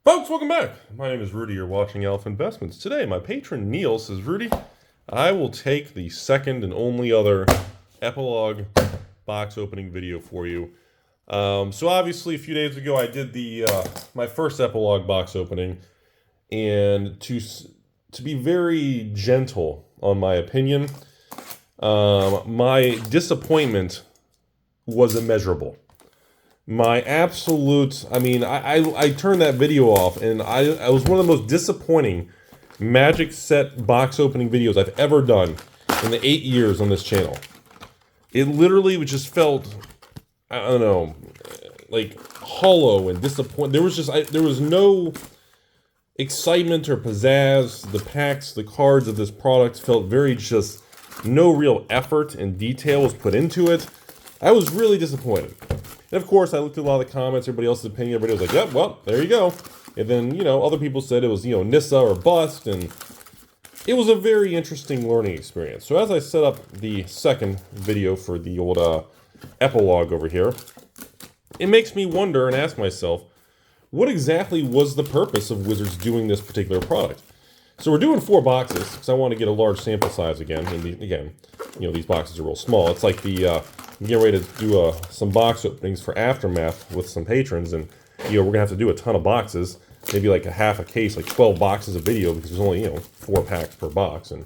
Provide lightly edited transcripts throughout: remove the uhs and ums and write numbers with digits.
Folks, welcome back. My name is Rudy. You're watching Alpha Investments. Today, my patron Neil says, Rudy, I will take the second and only other Epilogue box opening video for you. So obviously, a few days ago, I did the my first Epilogue box opening, and to be very gentle on my opinion, my disappointment was immeasurable. My absolute, I turned that video off, and I was one of the most disappointing Magic set box opening videos I've ever done in the 8 years on this channel. It literally just felt, I don't know, like hollow and disappointing. There was no excitement or pizzazz. The packs, the cards of this product felt very just, no real effort and detail was put into it. I was really disappointed. And of course, I looked at a lot of the comments, everybody else's opinion. Everybody was like, yep, well, there you go. And then, other people said it was, Nissa or bust. And it was a very interesting learning experience. So as I set up the second video for the old Epilogue over here, it makes me wonder and ask myself, what exactly was the purpose of Wizards doing this particular product? So we're doing 4 boxes because I want to get a large sample size again. And again, these boxes are real small. It's like the... I'm getting ready to do some box openings for Aftermath with some patrons, and we're gonna have to do a ton of boxes, maybe like a half a case, like 12 boxes of video, because there's only 4 packs per box, and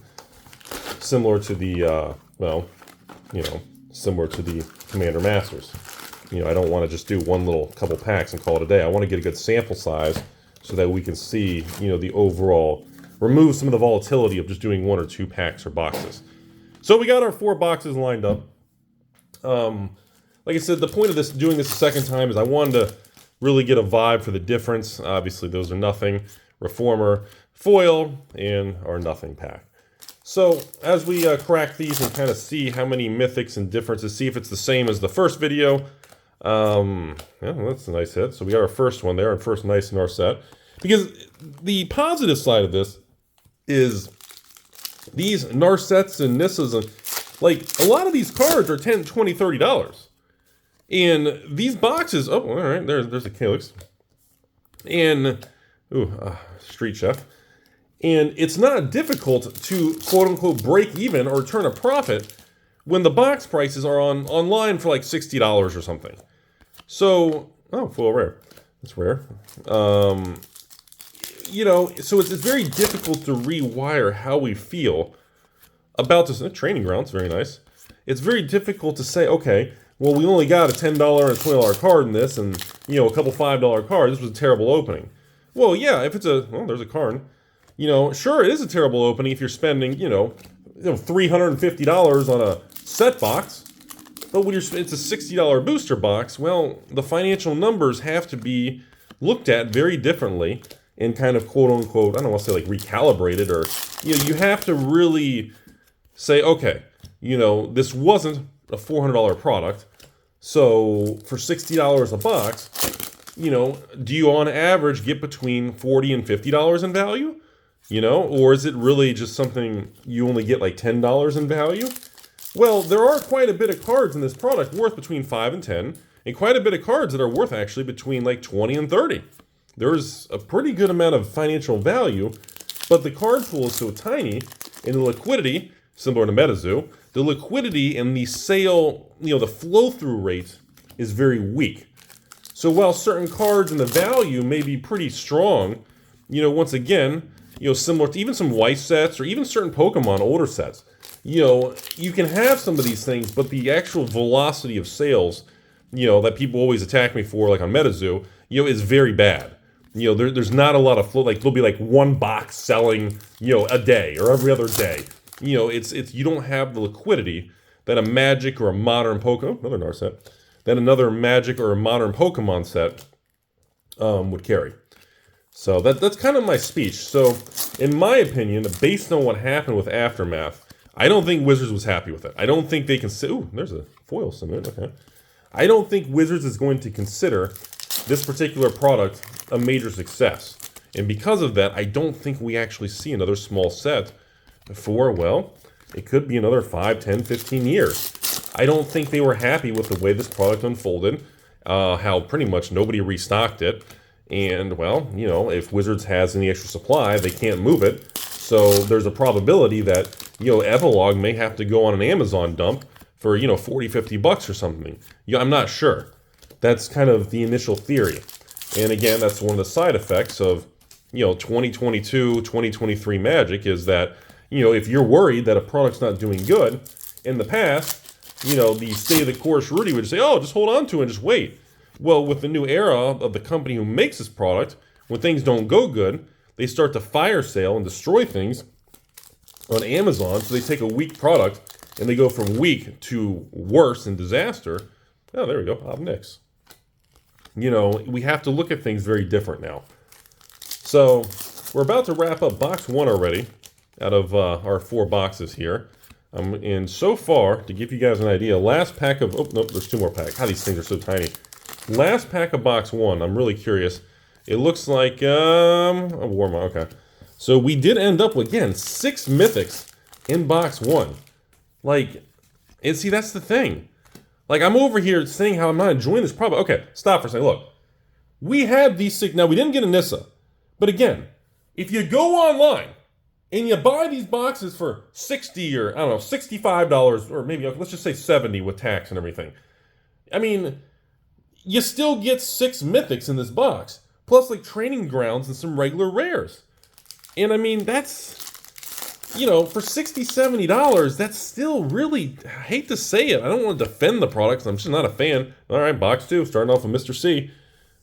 similar to the similar to the Commander Masters. I don't want to just do one little couple packs and call it a day. I want to get a good sample size so that we can see the overall, remove some of the volatility of just doing 1 or 2 packs or boxes. So we got our 4 boxes lined up. Like I said, the point of doing this a second time is I wanted to really get a vibe for the difference. Obviously, those are nothing, Reformer, Foil, and our nothing pack. So as we crack these and kind of see how many mythics and differences, see if it's the same as the first video. Yeah, that's a nice hit. So we got our first one there, our first nice in our set. Because the positive side of this is these Narsets and Nissas and like, a lot of these cards are $10, $20, $30. And these boxes, oh, all right, there's a Calyx. And, Street Chef. And it's not difficult to, quote-unquote, break even or turn a profit when the box prices are online for like $60 or something. So, full rare. That's rare. So it's very difficult to rewire how we feel about this. Training grounds, very nice. It's very difficult to say, okay, well, we only got a $10 and $20 card in this, and a couple $5 cards. This was a terrible opening. Well, yeah, if it's there's a card. Sure, it is a terrible opening if you're spending $350 on a set box. But when it's a $60 booster box, well, the financial numbers have to be looked at very differently and kind of quote unquote, I don't want to say like recalibrated, or you have to really say, okay, this wasn't a $400 product, so for $60 a box, do you on average get between $40 and $50 in value? Or is it really just something you only get like $10 in value? Well, there are quite a bit of cards in this product worth between 5 and 10, and quite a bit of cards that are worth actually between like 20 and 30. There's a pretty good amount of financial value, but the card pool is so tiny, and the liquidity, similar to MetaZoo, the liquidity and the sale, the flow-through rate is very weak. So while certain cards and the value may be pretty strong, once again, similar to even some white sets or even certain Pokemon older sets, you can have some of these things, but the actual velocity of sales, that people always attack me for, like on MetaZoo, is very bad. There's not a lot of flow. Like, there'll be like 1 box selling, a day or every other day. It's you don't have the liquidity that a Magic or a modern Pokemon, another Narset, that another Magic or a modern Pokemon set would carry. So that's kind of my speech. So in my opinion, based on what happened with Aftermath, I don't think Wizards was happy with it. I don't think they can say, ooh, there's a foil submit, okay. I don't think Wizards is going to consider this particular product a major success. And because of that, I don't think we actually see another small set for, well, it could be another 5, 10, 15 years. I don't think they were happy with the way this product unfolded, how pretty much nobody restocked it. And, well, you know, if Wizards has any extra supply, they can't move it. So there's a probability that, you know, Epilogue may have to go on an Amazon dump for, you know, 40, 50 bucks or something. You know, I'm not sure. That's kind of the initial theory. And again, that's one of the side effects of, you know, 2022, 2023 Magic is that, you know, if you're worried that a product's not doing good, in the past, you know, the state of the course Rudy would say, oh, just hold on to it and just wait. Well, with the new era of the company who makes this product, when things don't go good, they start to fire sale and destroy things on Amazon. So they take a weak product and they go from weak to worse and disaster. Oh, there we go, Obnix. You know, we have to look at things very different now. So we're about to wrap up box 1 already out of our 4 boxes here. And so far, to give you guys an idea, last pack of, oh, nope, there's 2 more packs. God, these things are so tiny. Last pack of box 1, I'm really curious. It looks like, a Warma, okay. So we did end up with, again, 6 mythics in box 1. Like, and see, that's the thing. Like, I'm over here saying how I'm not enjoying this product. Okay, stop for a second. Look, we had these 6, now we didn't get a Nissa. But again, if you go online and you buy these boxes for $60 or, I don't know, $65, or maybe, let's just say $70 with tax and everything. I mean, you still get 6 mythics in this box, plus like training grounds and some regular rares. And I mean, that's, you know, for $60, $70, that's still really, I hate to say it, I don't want to defend the products, I'm just not a fan. All right, box 2, starting off with Mr. C.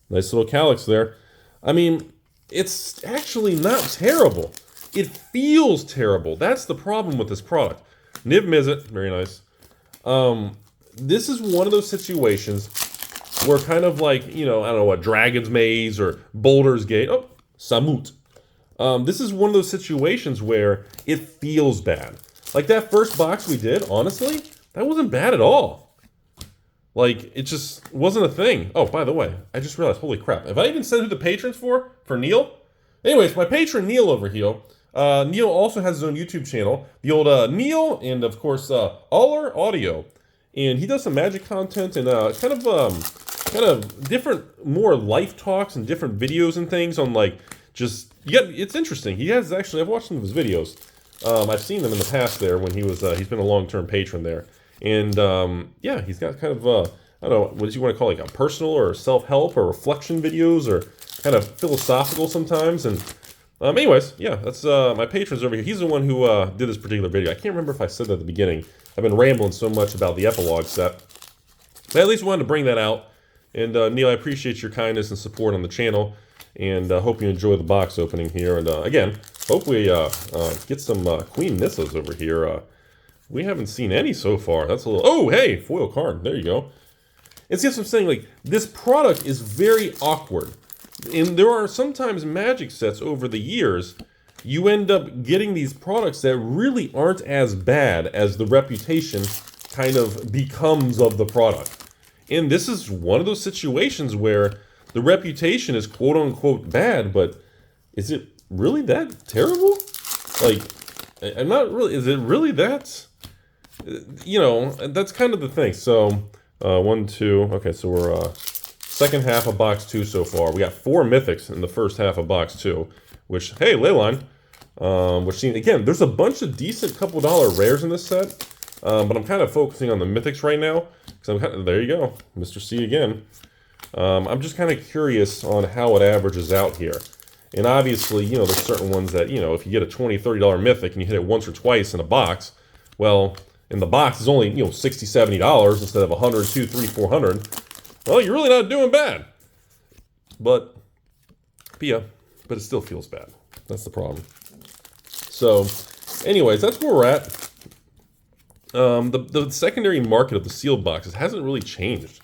Nice little calyx there. I mean, it's actually not terrible. It feels terrible. That's the problem with this product. Niv Mizzet, very nice. This is one of those situations where kind of like, you know, I don't know what, Dragon's Maze or Boulder's Gate. Oh, Samut. This is one of those situations where it feels bad. Like that first box we did, honestly, that wasn't bad at all. Like, it just wasn't a thing. Oh, by the way, I just realized, holy crap. Have I even said who the patron's for Neil? Anyways, my patron Neil over here. Neil also has his own YouTube channel. The old Neil and, of course, Aller Audio. And he does some magic content and kind of different, more life talks and different videos and things on, like, just, yeah, it's interesting. He has actually, I've watched some of his videos. I've seen them in the past there when he was, he's been a long-term patron there. And, yeah, he's got kind of, I don't know, what do you want to call it, like a personal or self-help or reflection videos or kind of philosophical sometimes. And, anyways, yeah, that's, my patron's over here. He's the one who, did this particular video. I can't remember if I said that at the beginning. I've been rambling so much about the Epilogue set. But I at least wanted to bring that out. And, Neil, I appreciate your kindness and support on the channel. And, hope you enjoy the box opening here. And, again, hope we, get some, Queen Nissas over here. We haven't seen any so far. That's a little... Oh, hey! Foil card. There you go. And see, that's what I'm saying. Like, this product is very awkward. And there are sometimes Magic sets over the years, you end up getting these products that really aren't as bad as the reputation kind of becomes of the product. And this is one of those situations where the reputation is quote-unquote bad, but is it really that terrible? Like, I'm not really... Is it really that... You know, that's kind of the thing. So, 1, 2... Okay, so we're... second half of box 2 so far. We got 4 mythics in the first half of box 2, which, hey, Leyline, which seems, again, there's a bunch of decent couple dollar rares in this set, but I'm kind of focusing on the mythics right now, because I'm kind of, there you go, Mr. C again. I'm just kind of curious on how it averages out here. And obviously, you know, there's certain ones that, you know, if you get a $20, $30 mythic and you hit it once or twice in a box, well, in the box is only, you know, $60, $70 instead of 100, 200, 300, 400. Well, you're really not doing bad. But yeah, but it still feels bad. That's the problem. So, anyways, that's where we're at. The secondary market of the sealed boxes hasn't really changed.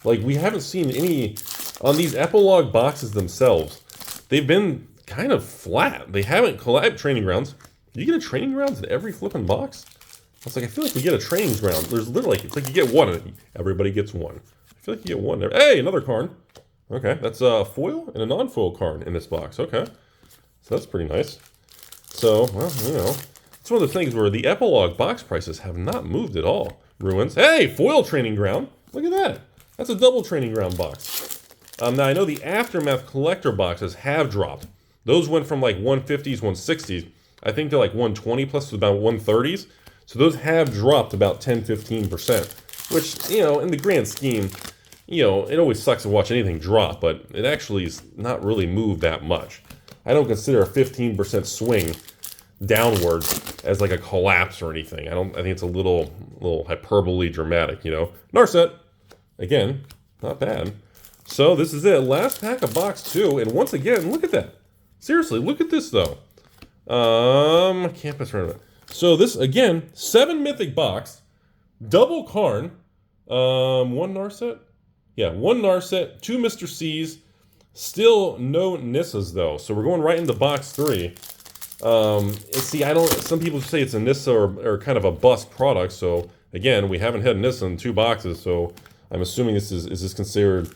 Like, we haven't seen any, on these Epilogue boxes themselves, they've been kind of flat. They haven't collabed training grounds. Do you get a training grounds in every flipping box? It's like, I feel like we get a training ground. There's literally, it's like you get one. Everybody gets one. I feel like you get one there. Hey, another card. Okay, that's a foil and a non-foil card in this box. Okay, so that's pretty nice. So, well, you know, it's one of the things where the Epilogue box prices have not moved at all. Ruins. Hey, foil training ground. Look at that. That's a double training ground box. Now, I know the Aftermath collector boxes have dropped. Those went from like 150s, 160s, I think to like 120 plus to about 130s. So those have dropped about 10-15%, which, you know, in the grand scheme, you know, it always sucks to watch anything drop, but it actually is not really moved that much. I don't consider a 15% swing downwards as like a collapse or anything. I think it's a little hyperbole dramatic, you know. Narset, again, not bad. So this is it. Last pack of box 2, and once again, look at that. Seriously, look at this though. Campus tournament. So this again, 7 mythic box, double Karn, 1 Narset. Yeah, 1 Narset, 2 Mr. C's, still no Nissas though. So we're going right into box 3. See, some people say it's a Nissa or kind of a bust product. So again, we haven't had Nissa in 2 boxes. So I'm assuming this is this considered,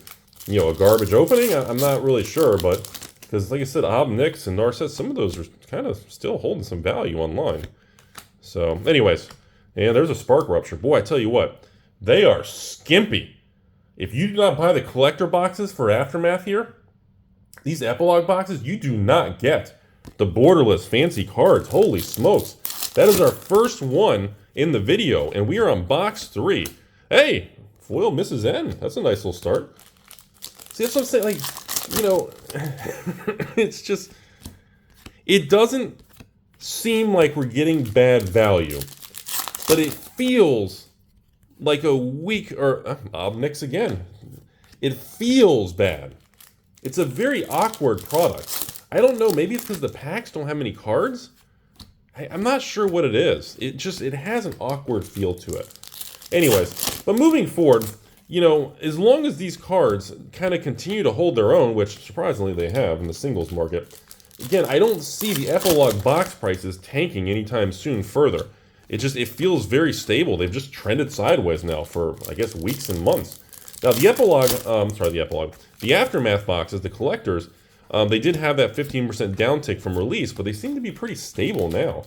you know, a garbage opening? I'm not really sure, but because like I said, Obnix and Narset, some of those are kind of still holding some value online. So anyways, and there's a Spark Rupture. Boy, I tell you what, they are skimpy. If you do not buy the collector boxes for Aftermath here, these Epilogue boxes, you do not get the borderless fancy cards. Holy smokes. That is our first one in the video, and we are on box 3. Hey, foil Mrs. N. That's a nice little start. See, that's what I'm saying. Like, you know, it's just, it doesn't seem like we're getting bad value, but it feels like a weak, or Obnix again. It feels bad. It's a very awkward product. I don't know, maybe it's because the packs don't have many cards? I'm not sure what it is. It has an awkward feel to it. Anyways, but moving forward, you know, as long as these cards kind of continue to hold their own, which surprisingly they have in the singles market, again, I don't see the Epilogue box prices tanking anytime soon further. It feels very stable. They've just trended sideways now for, I guess, weeks and months. Now, the Aftermath boxes, the collectors, they did have that 15% downtick from release, but they seem to be pretty stable now.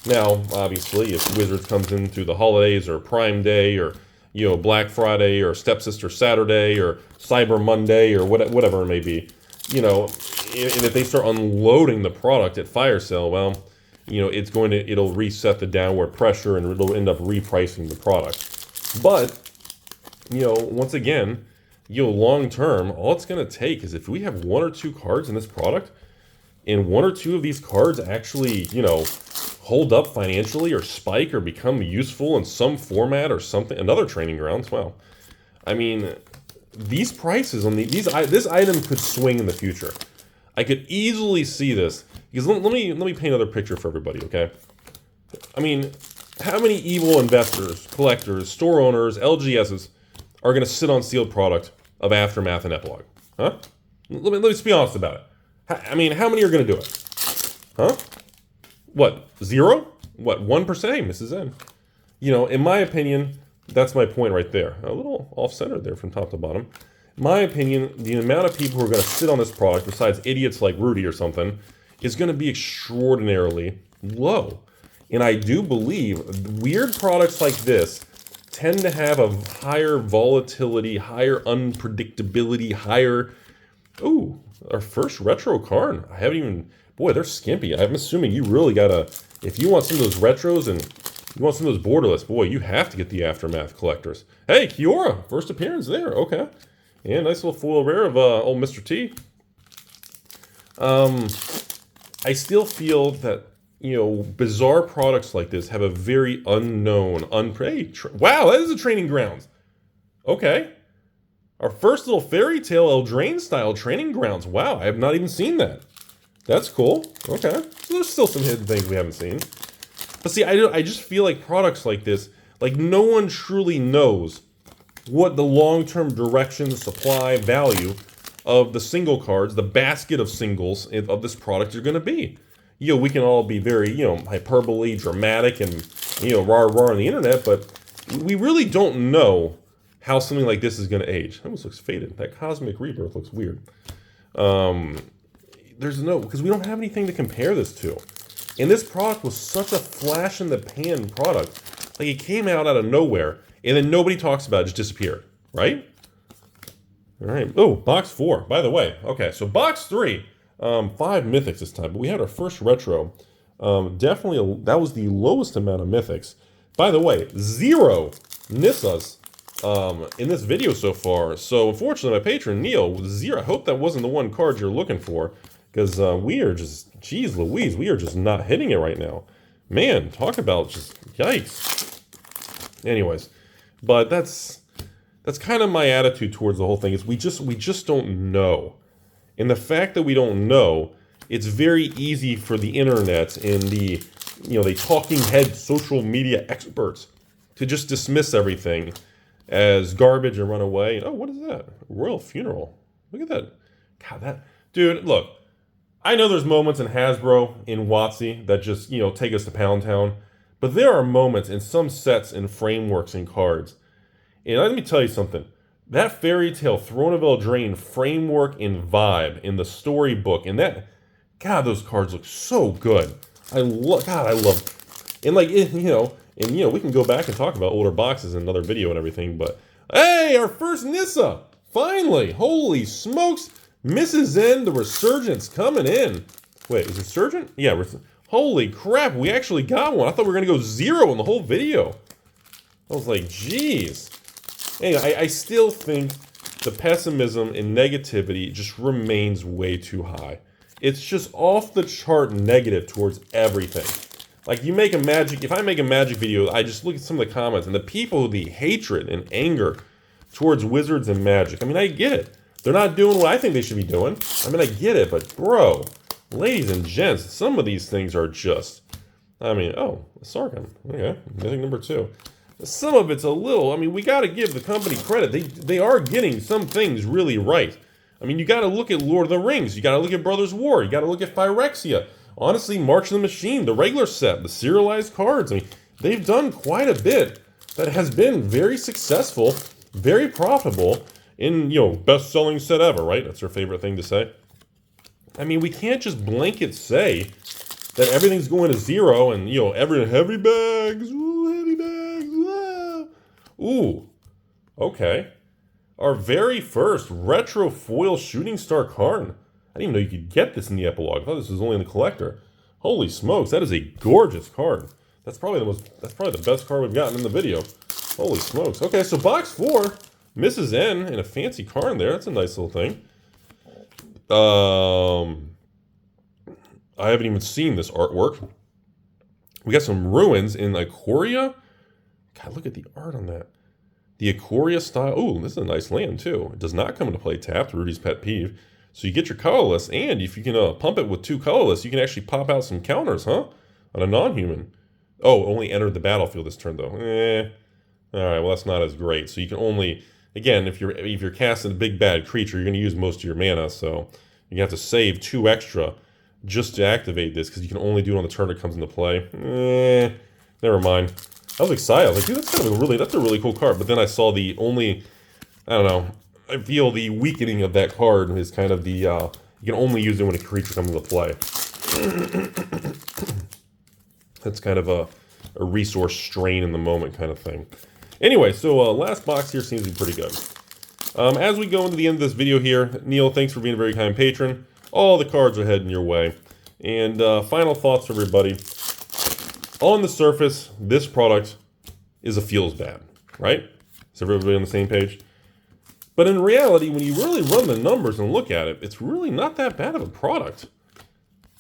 Now, obviously, if Wizards comes in through the holidays or Prime Day or, you know, Black Friday or Stepsister Saturday or Cyber Monday or whatever it may be, you know, and if they start unloading the product at fire sale, well, you know, it'll reset the downward pressure and it'll end up repricing the product. But, you know, once again, you know, long term, all it's going to take is if we have 1 or 2 cards in this product and 1 or 2 of these cards actually, you know, hold up financially or spike or become useful in some format or something, another training grounds, well, I mean, these prices on this item could swing in the future. I could easily see this, because let me paint another picture for everybody, okay? I mean, how many evil investors, collectors, store owners, LGSs are going to sit on sealed product of Aftermath and Epilogue? Huh? Let's be honest about it. I mean, how many are going to do it? Huh? What, 0? What, 1%? Hey, Mrs. N. You know, in my opinion, that's my point right there. A little off-center there from top to bottom. In my opinion, the amount of people who are going to sit on this product, besides idiots like Rudy or something, is going to be extraordinarily low. And I do believe weird products like this tend to have a higher volatility, higher unpredictability, higher... Ooh, our first retro Karn. I haven't even... Boy, they're skimpy. I'm assuming you really gotta... If you want some of those retros and you want some of those borderless, boy, you have to get the Aftermath collectors. Hey, Kiora! First appearance there. Okay. And nice little foil rare of old Mr. T. I still feel that, you know, bizarre products like this have a very unknown, wow, that is a training grounds. Okay. Our first little fairy tale Eldraine style training grounds. Wow, I have not even seen that. That's cool. Okay. So there's still some hidden things we haven't seen. But see, I just feel like products like this, like no one truly knows what the long-term direction, supply, value of the single cards, the basket of singles of this product are going to be. You know, we can all be very, you know, hyperbole, dramatic, and, you know, rah-rah on the internet, but we really don't know how something like this is going to age. It almost looks faded. That Cosmic Rebirth looks weird. Because we don't have anything to compare this to. And this product was such a flash-in-the-pan product. Like, it came out of nowhere, and then nobody talks about it, just disappeared, right? All right. Oh, box 4. By the way, okay. So box 3, 5 mythics this time, but we had our first retro. Definitely, that was the lowest amount of mythics. By the way, 0 Nissas in this video so far. So unfortunately, my patron Neil was 0. I hope that wasn't the one card you're looking for, because we are just, geez Louise, we are just not hitting it right now. Man, talk about just yikes. Anyways, but that's kind of my attitude towards the whole thing, is we just don't know. And the fact that we don't know, it's very easy for the internet and the, the talking head social media experts to just dismiss everything as garbage and run away. Oh, what is that? Royal Funeral. Look at that. God, dude, look, I know there's moments in Hasbro, in WotC, that just, take us to Pound Town. But there are moments in some sets and frameworks and cards. And let me tell you something. That Fairy Tale Throne of Eldraine framework and vibe in the storybook, and that, God, those cards look so good. I love, and like, we can go back and talk about older boxes in another video and everything, but hey, our first Nissa! Finally! Holy smokes! Mrs. N, the Resurgence coming in. Wait, is Resurgent? Yeah, holy crap, we actually got one. I thought we were going to go 0 in the whole video. I was like, geez. Anyway, I still think the pessimism and negativity just remains way too high. It's just off the chart negative towards everything. Like, you make a Magic, if I make a Magic video, I just look at some of the comments, and the people, the hatred and anger towards Wizards and Magic. I mean, I get it. They're not doing what I think they should be doing. I mean, I get it, but bro, ladies and gents, some of these things are just, I mean, oh, Sargon. Okay, mythic number 2. Some of it's a little, I mean, we got to give the company credit. They are getting some things really right. I mean, you got to look at Lord of the Rings. You got to look at Brothers War. You got to look at Phyrexia. Honestly, March of the Machine, the regular set, the serialized cards. I mean, they've done quite a bit that has been very successful, very profitable, in, best-selling set ever, right? That's our favorite thing to say. I mean, we can't just blanket say that everything's going to 0 and, every heavy bags, ooh, heavy bags, wow. Ooh, okay. Our very first retro foil Shooting Star Karn. I didn't even know you could get this in the Epilogue. I thought this was only in the collector. Holy smokes, that is a gorgeous card. That's probably the best card we've gotten in the video. Holy smokes. Okay, so box 4, Mrs. N and a fancy Karn there. That's a nice little thing. I haven't even seen this artwork. We got some ruins in Ikoria. God, look at the art on that. The Ikoria style. Ooh, this is a nice land too. It does not come into play tapped, Rudy's pet peeve. So you get your colorless, and if you can pump it with 2 colorless, you can actually pop out some counters, huh? On a non-human. Oh, only entered the battlefield this turn though. Alright, well that's not as great. So you can only, again, if you're casting a big bad creature, you're going to use most of your mana, so you have to save 2 extra just to activate this, because you can only do it on the turn it comes into play. Never mind. I was excited. I was like, dude, that's a really cool card. But then I saw the only, I don't know, I feel the weakening of that card is kind of the, you can only use it when a creature comes into play. That's kind of a resource strain in the moment kind of thing. Anyway, so last box here seems to be pretty good. As we go into the end of this video here, Neil, thanks for being a very kind patron. All the cards are heading your way. And final thoughts for everybody. On the surface, this product feels bad, right? Is everybody on the same page? But in reality, when you really run the numbers and look at it, it's really not that bad of a product.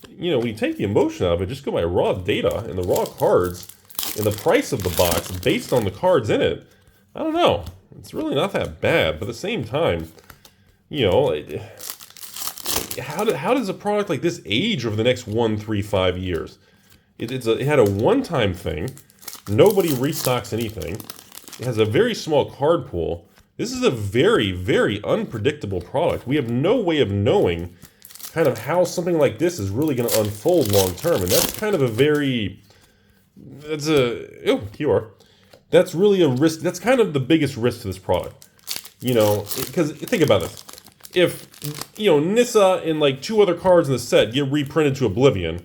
When you take the emotion out of it, just go by raw data and the raw cards and the price of the box based on the cards in it. I don't know. It's really not that bad. But at the same time, how does a product like this age over the next 1, 3, 5 years? It had a one-time thing. Nobody restocks anything. It has a very small card pool. This is a very, very unpredictable product. We have no way of knowing kind of how something like this is really going to unfold long-term. And that's kind of a very... QR. That's really a risk. That's kind of the biggest risk to this product. Because think about this. If, Nissa and 2 other cards in the set get reprinted to oblivion,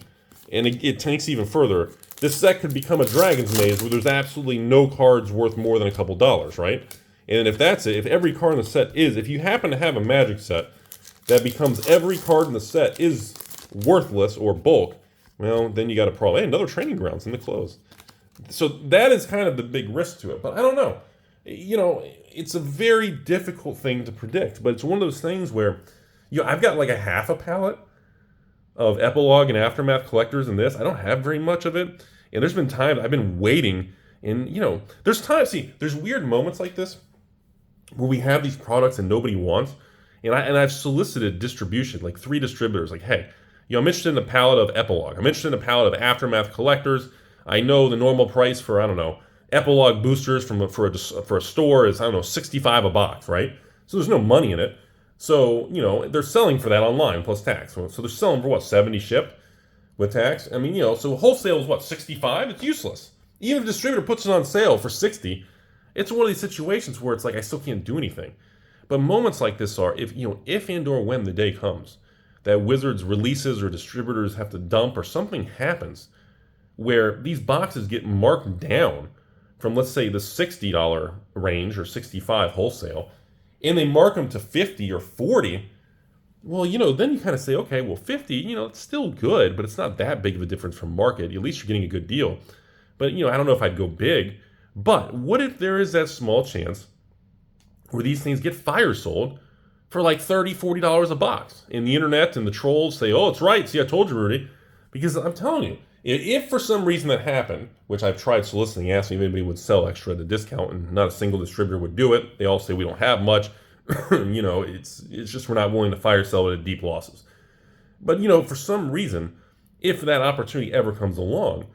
and it tanks even further, this set could become a Dragon's Maze where there's absolutely no cards worth more than a couple dollars, right? And if that's it, if every card in the set is, if you happen to have a Magic set that becomes every card in the set is worthless or bulk, well, then you got a problem. Hey, another Training Grounds in the close. So that is kind of the big risk to it. But I don't know. It's a very difficult thing to predict. But it's one of those things where, I've got like a half a pallet of Epilogue and Aftermath collectors in this. I don't have very much of it. And there's been times I've been waiting. And, there's times, there's weird moments like this where we have these products and nobody wants. And I've solicited distribution, like 3 distributors, like, hey, I'm interested in a pallet of Epilogue. I'm interested in a pallet of Aftermath collectors. I know the normal price for, I don't know, Epilogue boosters for a store is, I don't know, $65 a box, right? So there's no money in it. So, they're selling for that online plus tax. So they're selling for what, 70 shipped with tax? I mean, so wholesale is what, 65? It's useless. Even if a distributor puts it on sale for 60, it's one of these situations where it's like I still can't do anything. But moments like this are, if and or when the day comes that Wizards releases or distributors have to dump or something happens where these boxes get marked down from, let's say, the $60 range or $65 wholesale, and they mark them to 50 or 40, well, then you kind of say, okay, well, 50, it's still good, but it's not that big of a difference from market. At least you're getting a good deal. But, I don't know if I'd go big. But what if there is that small chance where these things get fire sold for like $30, $40 a box? And the internet and the trolls say, oh, it's right. See, I told you, Rudy. Because I'm telling you, if for some reason that happened, which I've tried soliciting, asking if anybody would sell extra at a discount, and not a single distributor would do it. They all say we don't have much. It's just we're not willing to fire sell it at deep losses. But, for some reason, if that opportunity ever comes along,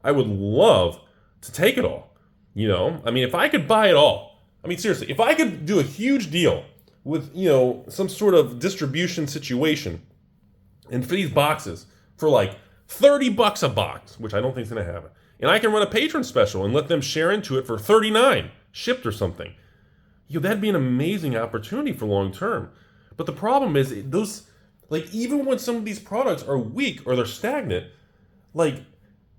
I would love to take it all. If I could buy it all, seriously, if I could do a huge deal with, some sort of distribution situation, and for these boxes, for like $30 a box, which I don't think is going to happen, and I can run a patron special and let them share into it for $39 shipped or something, that'd be an amazing opportunity for long term. But the problem is even when some of these products are weak or they're stagnant, the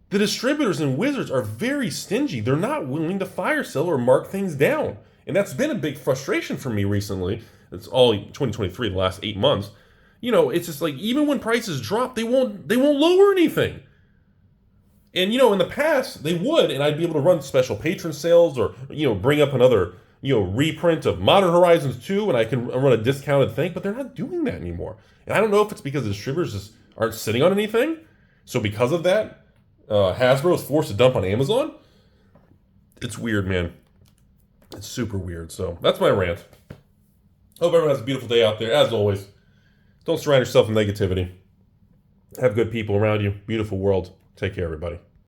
distributors and Wizards are very stingy. They're not willing to fire sell or mark things down. And that's been a big frustration for me recently. It's all 2023, the last 8 months. It's just like, even when prices drop, they won't lower anything. And, in the past, they would, and I'd be able to run special patron sales or, bring up another, reprint of Modern Horizons 2, and I can run a discounted thing, but they're not doing that anymore. And I don't know if it's because the distributors just aren't sitting on anything. So because of that, Hasbro is forced to dump on Amazon. It's weird, man. It's super weird. So that's my rant. Hope everyone has a beautiful day out there. As always, don't surround yourself with negativity. Have good people around you. Beautiful world. Take care, everybody.